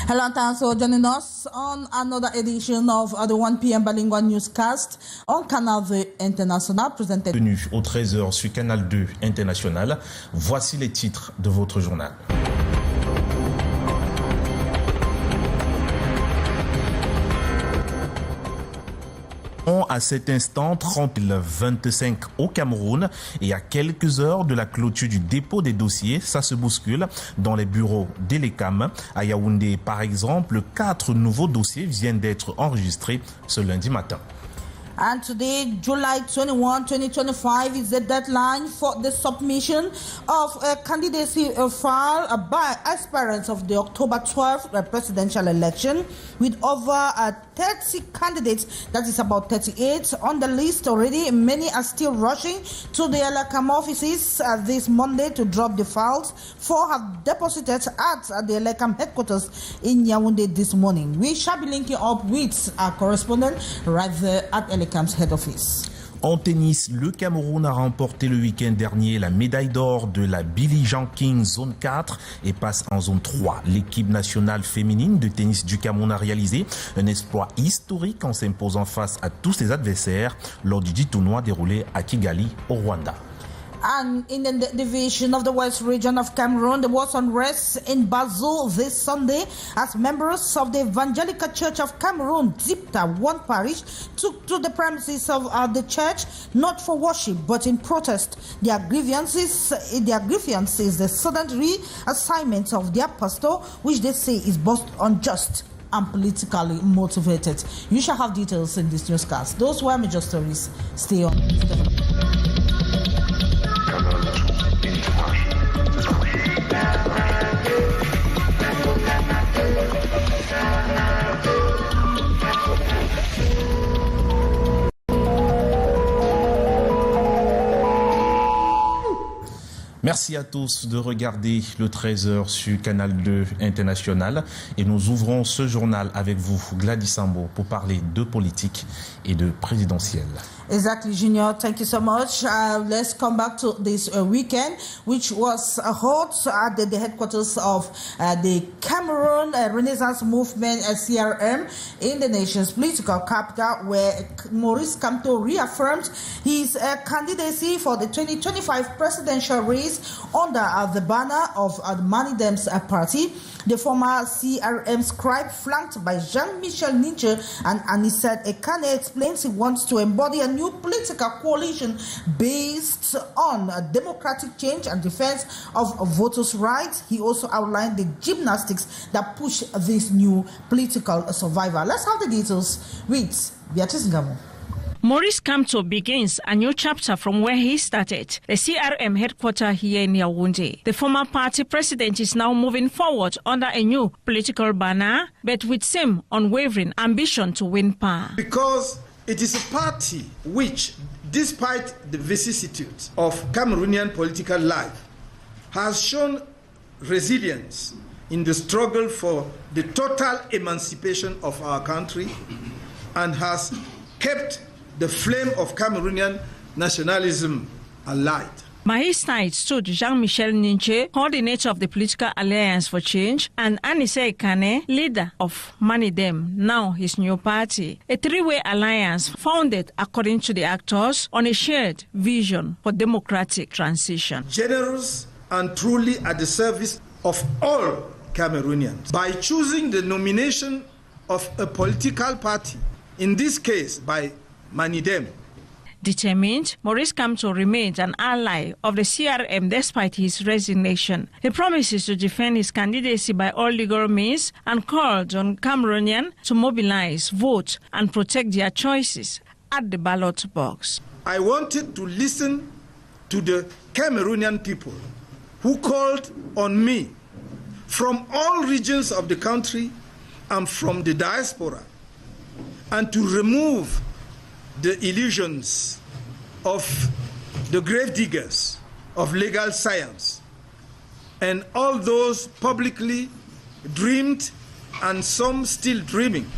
Hello and thanks for joining us on another edition of the 1 p.m. bilingual newscast on Canal International presented. Bienvenue au 13h sur Canal 2 International. Voici les titres de votre journal. À cet instant, 30h25 au Cameroun et à quelques heures de la clôture du dépôt des dossiers, ça se bouscule dans les bureaux d'Elecam. À Yaoundé, par exemple, 4 nouveaux dossiers viennent d'être enregistrés ce lundi matin. And today, July 21, 2025, is the deadline for the submission of a candidacy file by aspirants of the October 12th presidential election, with over 30 candidates, that is about 38, on the list already. Many are still rushing to the Elecam offices this Monday to drop the files. 4 have deposited at the Elecam headquarters in Yaoundé this morning. We shall be linking up with our correspondent right there at Elecam's head office. En tennis, le Cameroun a remporté le week-end dernier la médaille d'or de la Billie Jean King zone 4 et passe en zone 3. L'équipe nationale féminine de tennis du Cameroun a réalisé un exploit historique en s'imposant face à tous ses adversaires lors du dit tournoi déroulé à Kigali, au Rwanda. And in the division of the West region of Cameroon, there was unrest in Basil this Sunday as members of the Evangelical Church of Cameroon, Zipta, one parish, took to the premises of the church, not for worship, but in protest. Their grievances, the sudden reassignment of their pastor, which they say is both unjust and politically motivated. You shall have details in this newscast. Those were major stories. Stay on. Merci à tous de regarder le 13h sur Canal 2 International et nous ouvrons ce journal avec vous, Gladys Sambo, pour parler de politique et de présidentielle. Exactly, Junior. Thank you so much. Let's come back to this weekend, which was held at the headquarters of the Cameroon Renaissance Movement, CRM, in the nation's political capital, where Maurice Kamto reaffirmed his candidacy for the 2025 presidential race under the banner of the Manidem's party. The former CRM scribe, flanked by Jean-Michel Ninche and Anisette Ekane, explains he wants to embody a new political coalition based on democratic change and defense of voters' rights. He also outlined the gymnastics that push this new political survival. Let's have the details with Beatrice Ngamo. Maurice Kamto begins a new chapter from where he started, the CRM headquarters here in Yaoundé. The former party president is now moving forward under a new political banner, but with same unwavering ambition to win power. Because it is a party which, despite the vicissitudes of Cameroonian political life, has shown resilience in the struggle for the total emancipation of our country and has kept the flame of Cameroonian nationalism alight. By his side stood Jean-Michel Ninche, coordinator of the Political Alliance for Change, and Anisette Ekane, leader of Manidem, now his new party. A three-way alliance founded, according to the actors, on a shared vision for democratic transition. Generous and truly at the service of all Cameroonians. By choosing the nomination of a political party, in this case by Manidem. Determined, Maurice Kamto remains an ally of the CRM despite his resignation. He promises to defend his candidacy by all legal means and called on Cameroonians to mobilize, vote, and protect their choices at the ballot box. I wanted to listen to the Cameroonian people who called on me from all regions of the country and from the diaspora, and to remove the illusions of the grave diggers of legal science and all those publicly dreamed and some still dreaming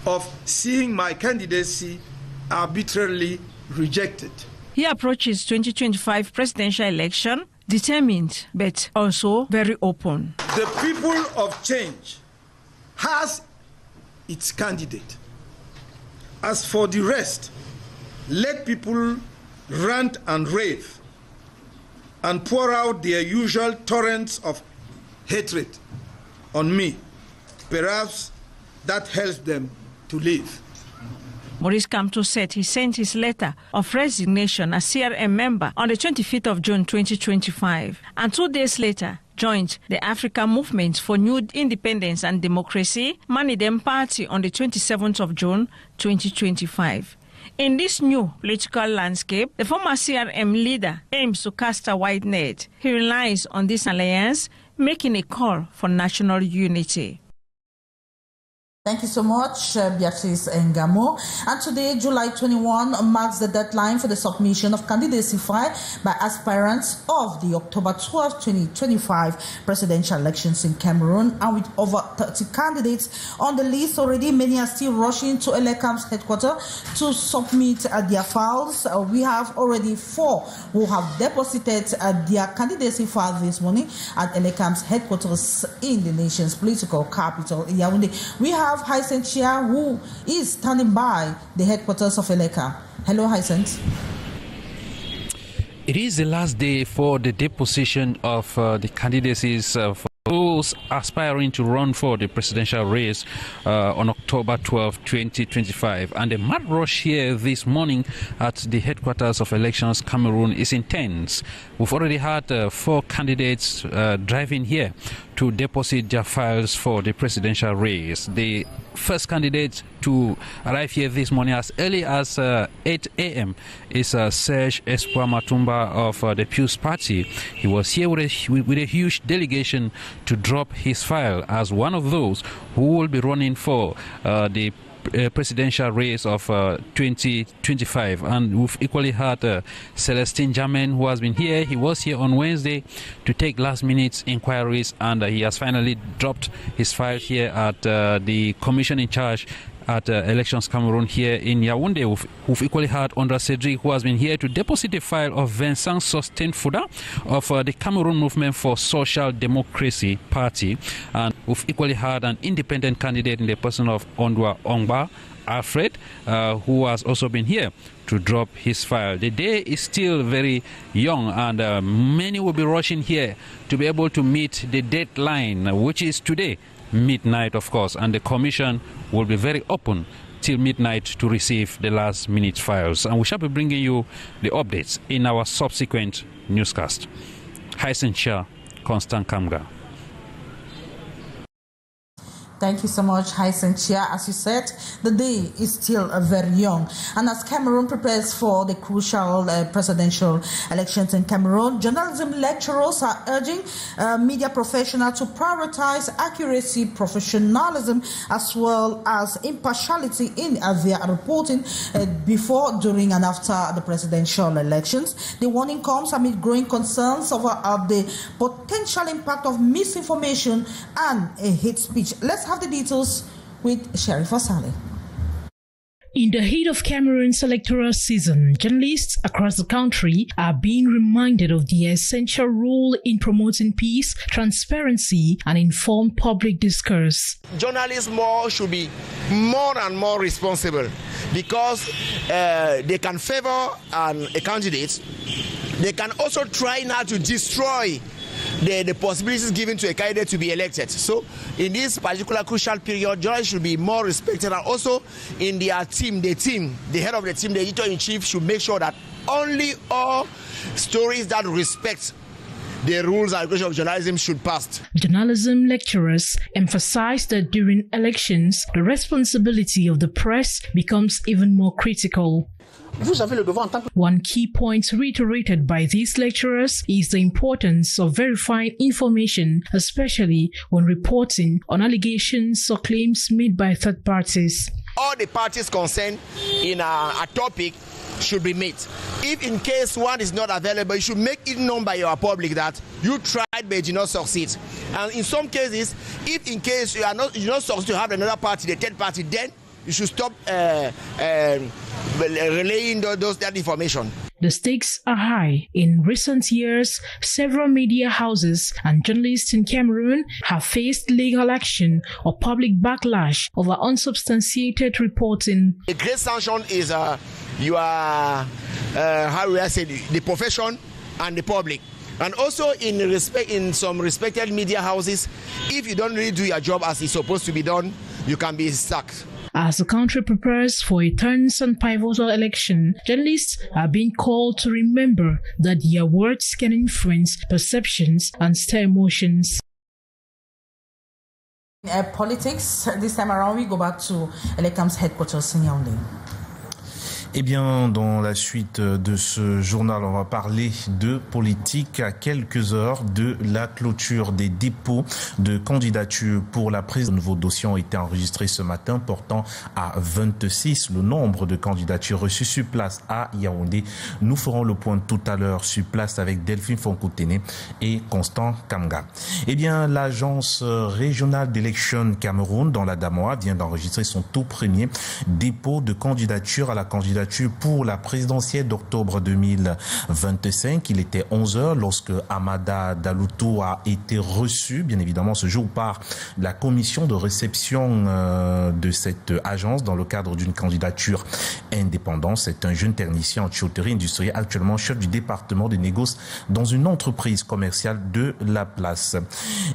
of seeing my candidacy arbitrarily rejected. He approaches 2025 presidential election determined but also very open. The people of change has its candidate. As for the rest, let people rant and rave and pour out their usual torrents of hatred on me. Perhaps that helps them to live. Maurice Kamto said he sent his letter of resignation as CRM member on the 25th of June 2025, and 2 days later joined the African Movement for New Independence and Democracy, Manidem Party, on the 27th of June 2025. In this new political landscape, the former CRM leader aims to cast a wide net. He relies on this alliance, making a call for national unity. Thank you so much, Beatrice Ngamo. And today, July 21, marks the deadline for the submission of candidacy file by aspirants of the October 12, 2025 presidential elections in Cameroon. And with over 30 candidates on the list already, many are still rushing to Elecam's headquarters to submit their files. We have already 4 who have deposited their candidacy file this morning at Elecam's headquarters in the nation's political capital, Yaoundé. We have Hyacinth Chia, who is standing by the headquarters of Eleka. Hello, Hyacinth. It is the last day for the deposition of the candidacies for those aspiring to run for the presidential race on October 12, 2025. And the mad rush here this morning at the headquarters of Elections Cameroon is intense. We've already had 4 candidates driving here to deposit their files for the presidential race. The first candidate to arrive here this morning as early as 8 a.m. is Serge Espoir Matumba of the Pews Party. He was here with a huge delegation to drop his file as one of those who will be running for the presidential race of 2025. And we've equally had Celestine Jamen, who has been here. He was here on Wednesday to take last minute inquiries, and he has finally dropped his file here at the commission in charge at Elections Cameroon here in Yaoundé. We've equally had Andra Cedric, who has been here to deposit the file of Vincent Sostin Fouda of the Cameroon Movement for Social Democracy Party. And we've equally had an independent candidate in the person of Ondwa Ongba Alfred, who has also been here to drop his file. The day is still very young, and many will be rushing here to be able to meet the deadline, which is today, midnight, of course, and the commission will be very open till midnight to receive the last minute files. And we shall be bringing you the updates in our subsequent newscast. Hyacinth Chia, Constant Kamga. Thank you so much, Hyacinth Chia. As you said, the day is still very young. And as Cameroon prepares for the crucial presidential elections in Cameroon, journalism lecturers are urging media professionals to prioritize accuracy, professionalism, as well as impartiality in their reporting before, during, and after the presidential elections. The warning comes amid growing concerns over the potential impact of misinformation and hate speech. Let's have the details with Sherifa Saleh. In the heat of Cameroon's electoral season, journalists across the country are being reminded of the essential role in promoting peace, transparency, and informed public discourse. Journalists should be more and more responsible, because they can favor a candidate. They can also try now to destroy the possibilities given to a candidate to be elected. So in this particular crucial period, journalists should be more respected, and also in their team, the head of the team, the editor-in-chief, should make sure that only all stories that respect the rules and regulations of journalism should pass. Journalism lecturers emphasize that during elections, the responsibility of the press becomes even more critical. One key point reiterated by these lecturers is the importance of verifying information, especially when reporting on allegations or claims made by third parties. All the parties concerned in a topic should be met. If in case one is not available, you should make it known by your public that you tried but you did not succeed. And in some cases, if in case you do not succeed to have another party, the third party, then you should stop relaying that information. The stakes are high. In recent years, several media houses and journalists in Cameroon have faced legal action or public backlash over unsubstantiated reporting. A great sanction is you are how will I say, the profession and the public. And also in some respected media houses, if you don't really do your job as it's supposed to be done, you can be sacked. As the country prepares for a tense and pivotal election, journalists are being called to remember that their words can influence perceptions and stir emotions. Politics, this time around, we go back to Elecam's headquarters in Yaoundé. Eh bien, dans la suite de ce journal, on va parler de politique à quelques heures de la clôture des dépôts de candidature pour la prise. De nouveaux dossiers ont été enregistrés ce matin, portant à 26 le nombre de candidatures reçues sur place à Yaoundé. Nous ferons le point tout à l'heure sur place avec Delphine Fonkoutene et Constant Kamga. Eh bien, l'agence régionale d'élection Cameroun dans la Damoa vient d'enregistrer son tout premier dépôt de candidature à la candidature pour la présidentielle d'octobre 2025. Il était 11h lorsque Amada Daloutou a été reçu, bien évidemment, ce jour par la commission de réception de cette agence dans le cadre d'une candidature indépendante. C'est un jeune technicien en tuyauterie industrielle, actuellement chef du département de négoce dans une entreprise commerciale de la place.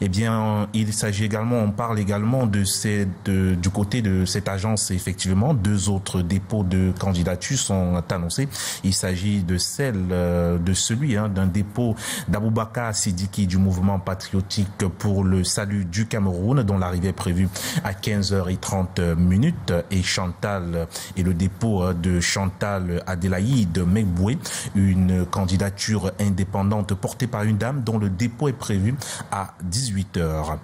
Eh bien, il s'agit également, on parle également du côté de cette agence, effectivement, 2 autres dépôts de candidature sont annoncés. Il s'agit de celui d'un dépôt d'Aboubakar Sidiki du mouvement patriotique pour le salut du Cameroun, dont l'arrivée est prévue à 15h30 et le dépôt de Chantal Adélaïde Megboué, une candidature indépendante portée par une dame dont le dépôt est prévu à 18h.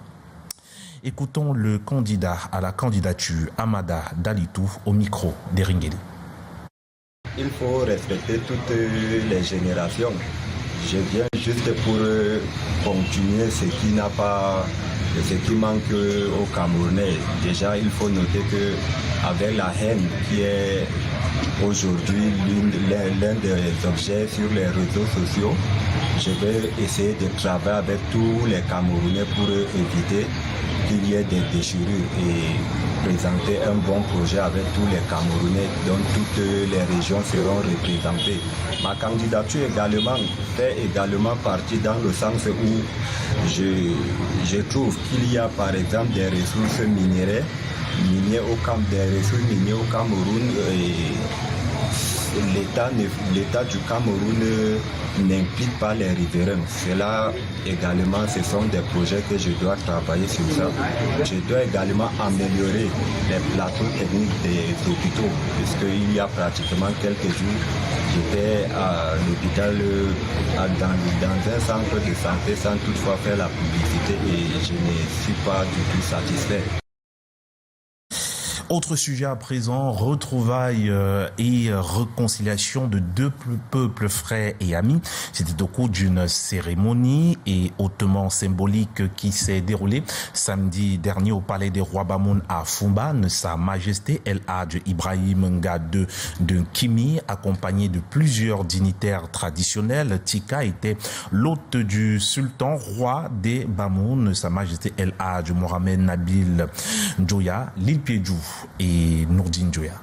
Écoutons le candidat à la candidature, Amada Dalitou, au micro d'Eringeli. Il faut respecter toutes les générations. Je viens juste pour continuer ce qui manque aux Camerounais. Déjà, il faut noter que avec la haine qui est aujourd'hui l'un des objets sur les réseaux sociaux, je vais essayer de travailler avec tous les Camerounais pour éviter qu'il y ait des déchirures et présenter un bon projet avec tous les Camerounais dont toutes les régions seront représentées. Ma candidature également fait également partie dans le sens où je trouve qu'il y a par exemple des ressources minières des ressources minières au Cameroun et l'État du Cameroun n'implique pas les riverains. Cela également, ce sont des projets que je dois travailler sur ça. Je dois également améliorer les plateaux techniques des hôpitaux, puisqu'il y a pratiquement quelques jours, j'étais à l'hôpital dans un centre de santé sans toutefois faire la publicité et je ne suis pas du tout satisfait. Autre sujet à présent, retrouvailles et réconciliation de 2 peuples frères et amis. C'était au cours d'une cérémonie et hautement symbolique qui s'est déroulée samedi dernier au Palais des Rois Bamoun à Foumban. Sa Majesté El Hadj Ibrahim Nga II de Kimi, accompagné de plusieurs dignitaires traditionnels. Tika était l'hôte du sultan roi des Bamoun, Sa Majesté El Hadj Mohamed Nabil Njoya, Lil Piedjou et Nourdine Joya.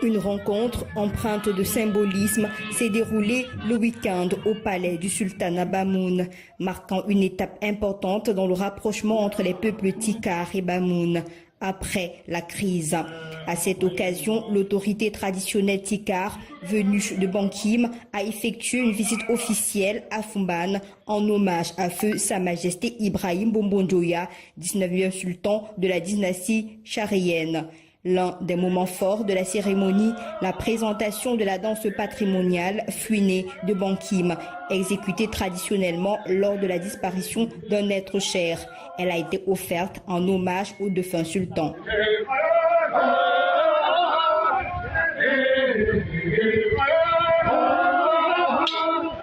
Une rencontre empreinte de symbolisme s'est déroulée le week-end au palais du sultanat Bamoun, marquant une étape importante dans le rapprochement entre les peuples Tikar et Bamoun après la crise. À cette occasion, l'autorité traditionnelle Tikar, venue de Bankim, a effectué une visite officielle à Foumban en hommage à feu Sa Majesté Ibrahim Bombonjoya, 19e sultan de la dynastie charienne. L'un des moments forts de la cérémonie, la présentation de la danse patrimoniale Fuiné de Bankim, exécutée traditionnellement lors de la disparition d'un être cher. Elle a été offerte en hommage au défunt sultan.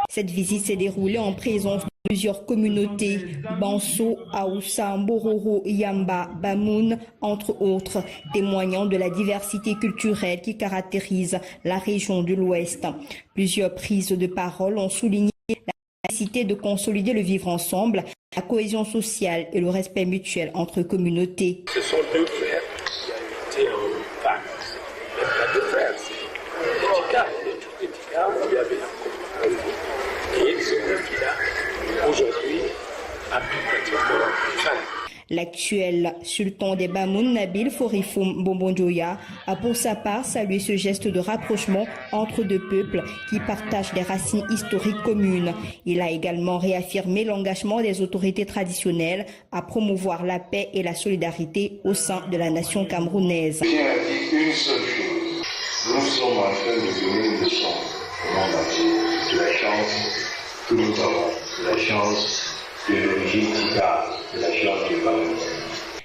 Cette visite s'est déroulée en présence de Plusieurs communautés, Banso, Aoussa, Bororo, Yamba, Bamoun, entre autres, témoignant de la diversité culturelle qui caractérise la région de l'Ouest. Plusieurs prises de parole ont souligné la nécessité de consolider le vivre ensemble, la cohésion sociale et le respect mutuel entre communautés. Ce sont deux frères qui étaient en vacances. Les deux frères, c'est les petits gars, il y avait et ce là aujourd'hui, a pu pratiquement faire. L'actuel sultan des Bamoun, Nabil Foumban, a pour sa part salué ce geste de rapprochement entre deux peuples qui partagent des racines historiques communes. Il a également réaffirmé l'engagement des autorités traditionnelles à promouvoir la paix et la solidarité au sein de la nation camerounaise. Je tiens à dire une seule chose. Nous sommes en train de donner une leçon au monde entier de la chance que nous avons, de la chance de l'origine tigare, de la chance du Bamoun.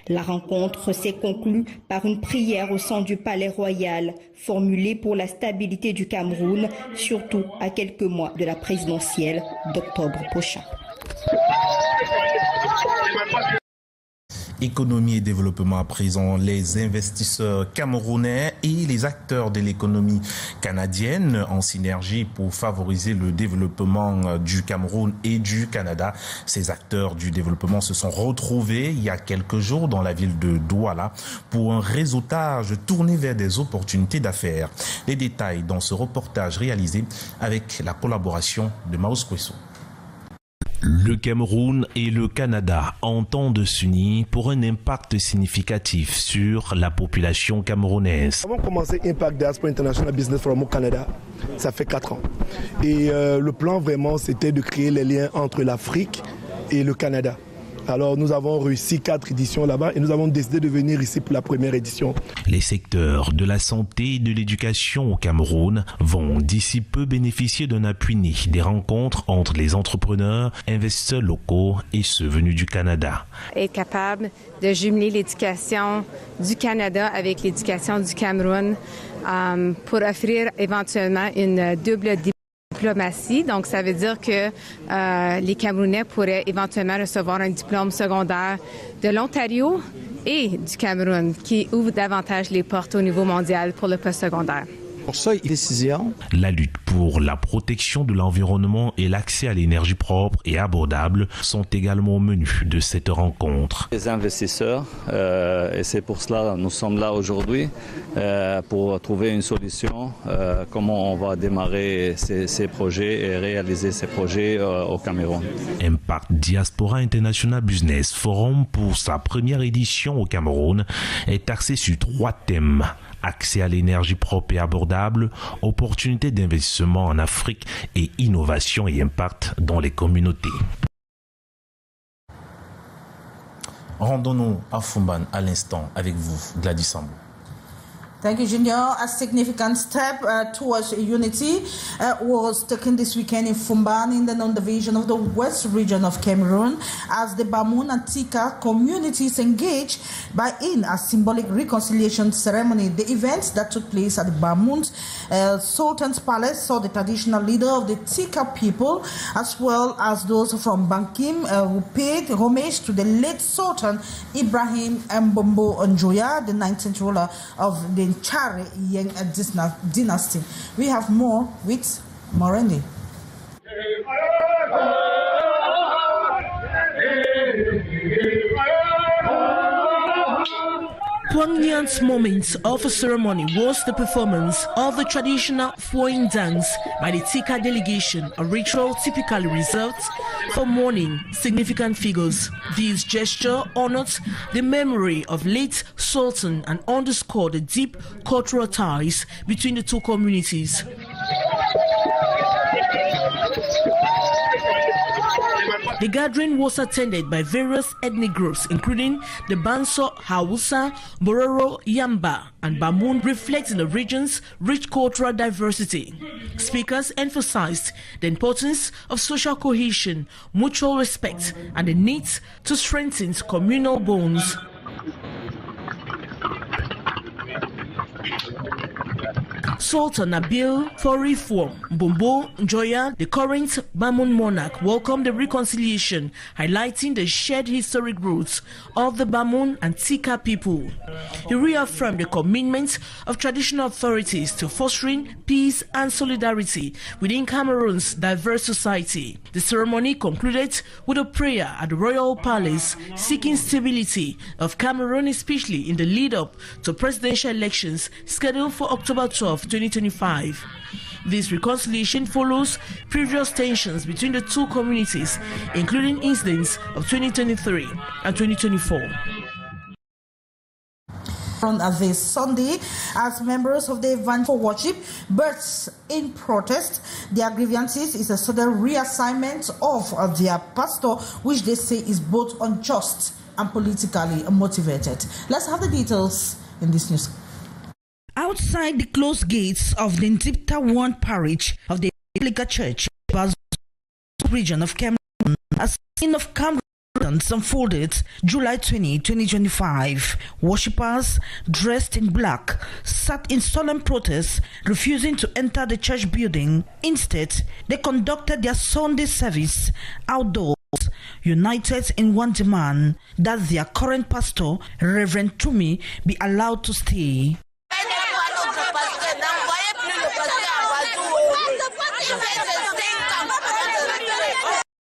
La rencontre s'est conclue par une prière au sein du palais royal, formulée pour la stabilité du Cameroun, surtout à quelques mois de la présidentielle d'octobre prochain. Économie et développement à présent, les investisseurs camerounais et les acteurs de l'économie canadienne en synergie pour favoriser le développement du Cameroun et du Canada. Ces acteurs du développement se sont retrouvés il y a quelques jours dans la ville de Douala pour un réseautage tourné vers des opportunités d'affaires. Les détails dans ce reportage réalisé avec la collaboration de Maus Kwesso. Le Cameroun et le Canada entendent s'unir pour un impact significatif sur la population camerounaise. Nous avons commencé Impact Diaspora International Business Forum au Canada, ça fait 4 ans. Et le plan vraiment c'était de créer les liens entre l'Afrique et le Canada. Alors nous avons réussi 4 éditions là-bas et nous avons décidé de venir ici pour la première édition. Les secteurs de la santé et de l'éducation au Cameroun vont d'ici peu bénéficier d'un appui né des rencontres entre les entrepreneurs, investisseurs locaux et ceux venus du Canada. Être capable de jumeler l'éducation du Canada avec l'éducation du Cameroun pour offrir éventuellement une double diplomatie. Donc, ça veut dire que les Camerounais pourraient éventuellement recevoir un diplôme secondaire de l'Ontario et du Cameroun, qui ouvre davantage les portes au niveau mondial pour le postsecondaire. Pour cette décision, la lutte pour la protection de l'environnement et l'accès à l'énergie propre et abordable sont également au menu de cette rencontre. Les investisseurs, et c'est pour cela que nous sommes là aujourd'hui, pour trouver une solution, comment on va démarrer ces projets et réaliser ces projets au Cameroun. Impact Diaspora International Business Forum pour sa première édition au Cameroun est axé sur 3 thèmes. Accès à l'énergie propre et abordable, opportunités d'investissement en Afrique et innovation et impact dans les communautés. Rendons-nous à Foumban à l'instant avec vous, Gladys Sambou. Thank you, Junior. A significant step towards unity was taken this weekend in Foumban in the non-division of the West region of Cameroon as the Bamoun and Tika communities engaged in a symbolic reconciliation ceremony. The events that took place at the Bamoun Sultan's Palace saw the traditional leader of the Tika people as well as those from Bankim who paid homage to the late Sultan Ibrahim Mbombo Njoya, the 19th ruler of the Chari Yang dynasty. We have more with Morendi. Poignant moments of a ceremony was the performance of the traditional flowing dance by the Tika delegation, a ritual typically reserved for mourning significant figures. This gesture honored the memory of late Sultan and underscored the deep cultural ties between the two communities. The gathering was attended by various ethnic groups, including the Banso, Hausa, Bororo, Yamba, and Bamoun, reflecting the region's rich cultural diversity. Speakers emphasized the importance of social cohesion, mutual respect, and the need to strengthen communal bonds. Sultan Nabil Forifo Mbombo Njoya, the current Bamun monarch, welcomed the reconciliation, highlighting the shared historic roots of the Bamun and Tika people. He reaffirmed the commitment of traditional authorities to fostering peace and solidarity within Cameroon's diverse society. The ceremony concluded with a prayer at the Royal Palace seeking stability of Cameroon, especially in the lead-up to presidential elections scheduled for October 12, 2025. This reconciliation follows previous tensions between the two communities, including incidents of 2023 and 2024. On this Sunday, as members of the event for worship, but in protest, their grievances is a sudden reassignment of their pastor, which they say is both unjust and politically motivated. Let's have the details in this news. Outside the closed gates of the Nzipta 1 parish of the Catholic Church, Basil region of Cameroon, a scene of Cameroon unfolded July 20, 2025. Worshippers dressed in black sat in solemn protest, refusing to enter the church building. Instead, they conducted their Sunday service outdoors, united in one demand that their current pastor, Reverend Tumi, be allowed to stay.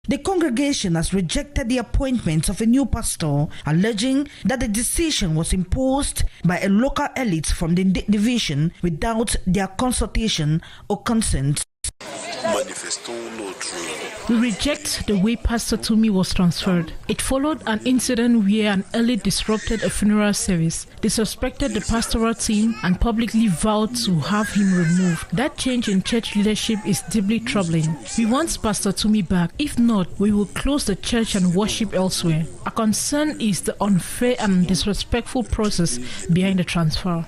The congregation has rejected the appointment of a new pastor, alleging that the decision was imposed by a local elite from the division without their consultation or consent. We reject the way Pastor Tumi was transferred. It followed an incident where an elite disrupted a funeral service, disrespected the pastoral team, and publicly vowed to have him removed. That change in church leadership is deeply troubling. We want Pastor Tumi back. If not, we will close the church and worship elsewhere. Our concern is the unfair and disrespectful process behind the transfer.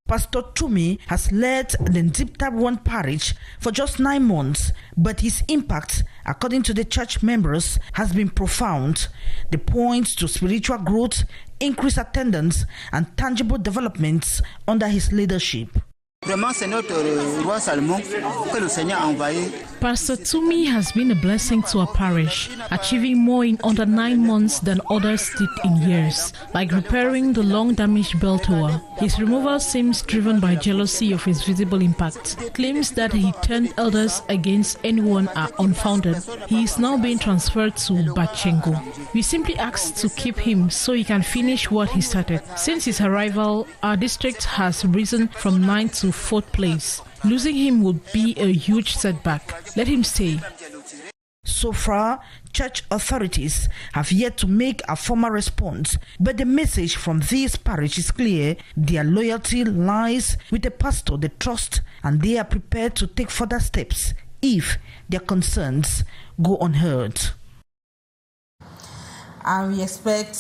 Pastor Tumi has led the Nzipta 1 parish for just 9 months, but his impact, according to the church members, has been profound. They point to spiritual growth, increased attendance, and tangible developments under his leadership. Pastor Tumi has been a blessing to our parish, achieving more in under 9 months than others did in years, like repairing the long-damaged bell tower. His removal seems driven by jealousy of his visible impact. Claims that he turned elders against anyone are unfounded. He is now being transferred to Bachengo. We simply ask to keep him so he can finish what he started. Since his arrival, our district has risen from 9th to 4th place. Losing him would be a huge setback. Let him stay. So far, church authorities have yet to make a formal response, but the message from this parish is clear. Their loyalty lies with the pastor they trust, and they are prepared to take further steps if their concerns go unheard. And we expect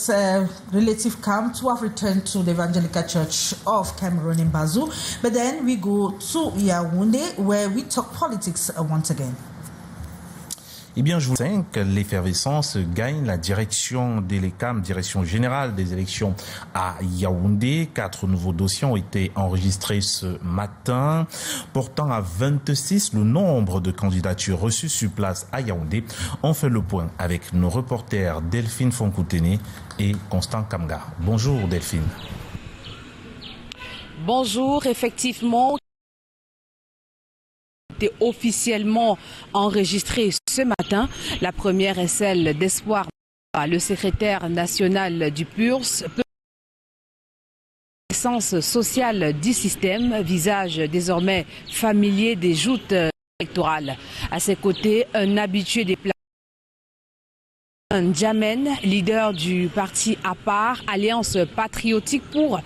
relative Kamto to have returned to the Evangelical Church of Cameroon in Basil. But then we go to Yaoundé, where we talk politics once again. Eh bien, je vous dis que l'effervescence gagne la direction des LECAM, direction générale des élections à Yaoundé. 4 nouveaux dossiers ont été enregistrés ce matin, portant à 26 le nombre de candidatures reçues sur place à Yaoundé. On fait le point avec nos reporters Delphine Fonkoutene et Constant Kamga. Bonjour Delphine. Bonjour, effectivement. Officiellement enregistrée ce matin. La première est celle d'Espoir, le secrétaire national du PURS. L'essence sociale du système, visage désormais familier des joutes électorales. À ses côtés, un habitué des places. Un Jamen, leader du parti à part, Alliance patriotique pour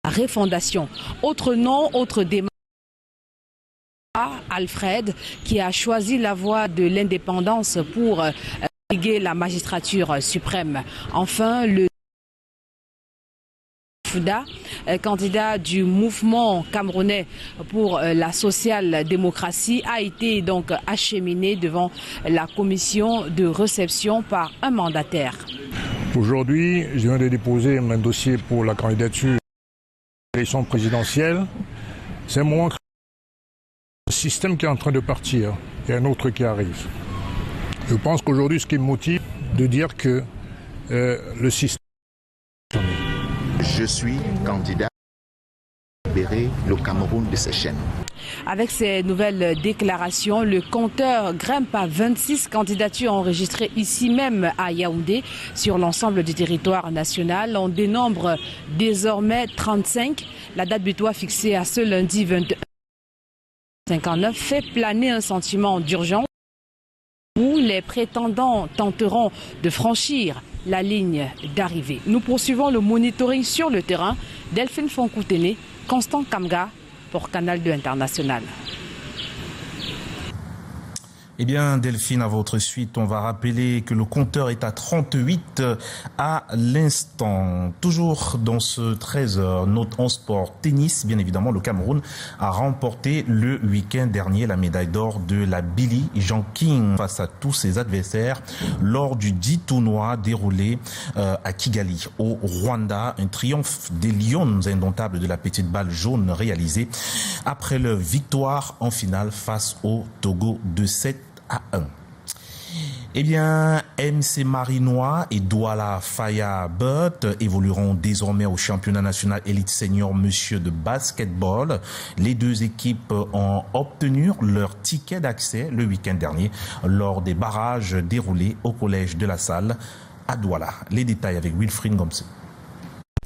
la refondation. Autre nom, autre démarche. Alfred, qui a choisi la voie de l'indépendance pour briguer la magistrature suprême. Enfin, le Fouda, candidat du mouvement camerounais pour la social-démocratie, a été donc acheminé devant la commission de réception par un mandataire. Aujourd'hui, je viens de déposer mon dossier pour la candidature à l'élection présidentielle. C'est un moment Le système qui est en train de partir et un autre qui arrive. Je pense qu'aujourd'hui, ce qui me motive, de dire que le système... Je suis candidat à libérer le Cameroun de ses chaînes. Avec ces nouvelles déclarations, le compteur grimpe à 26 candidatures enregistrées ici même à Yaoundé sur l'ensemble du territoire national. On dénombre désormais 35. La date butoir fixée à ce lundi 21/59 fait planer un sentiment d'urgence où les prétendants tenteront de franchir la ligne d'arrivée. Nous poursuivons le monitoring sur le terrain. Delphine Fonkoutene, Constant Kamga pour Canal 2 International. Eh bien, Delphine, à votre suite, on va rappeler que le compteur est à 38 à l'instant. Toujours dans ce 13h, note en sport tennis, bien évidemment, le Cameroun a remporté le week-end dernier la médaille d'or de la Billie Jean King face à tous ses adversaires lors du 10 tournoi déroulé à Kigali, au Rwanda. Un triomphe des Lions indomptables de la petite balle jaune réalisé après leur victoire en finale face au Togo de 7-1. Eh bien, MC Marinois et Douala Firebird évolueront désormais au championnat national élite senior monsieur de basketball. Les deux équipes ont obtenu leur ticket d'accès le week-end dernier lors des barrages déroulés au collège de la Salle à Douala. Les détails avec Wilfried Ngomse.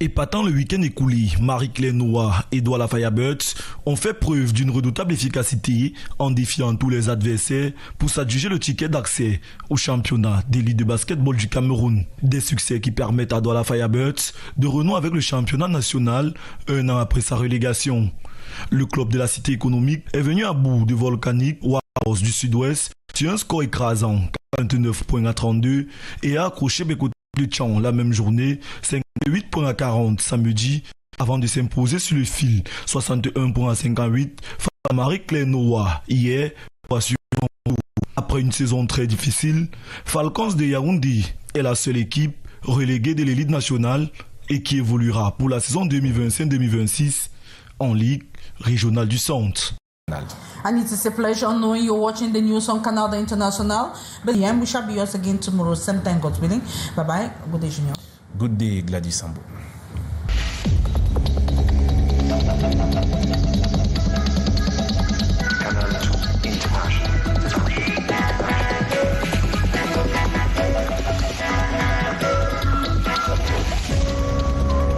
Épatant le week-end écoulé, Marie-Claire Noah et Douala Firebirds ont fait preuve d'une redoutable efficacité en défiant tous les adversaires pour s'adjuger le ticket d'accès au championnat d'élite de basketball du Cameroun. Des succès qui permettent à Douala Firebirds de renouer avec le championnat national un an après sa relégation. Le club de la cité économique est venu à bout de Volcanic Warriors du Sud-Ouest sur un score écrasant 49 points à 32 et a accroché Bekoto de Tchang la même journée 58 points à 40 samedi avant de s'imposer sur le fil 61 points à 58 face à Marie-Claire Noah hier. Après une saison très difficile, Falcons de Yaoundé est la seule équipe reléguée de l'élite nationale et qui évoluera pour la saison 2025-2026 en Ligue régionale du Centre. And it is a pleasure knowing you're watching the news on Canal International. But yeah, we shall be yours again tomorrow, same time, God willing. Bye bye. Good day, Junior. Good day, Gladys Sambo.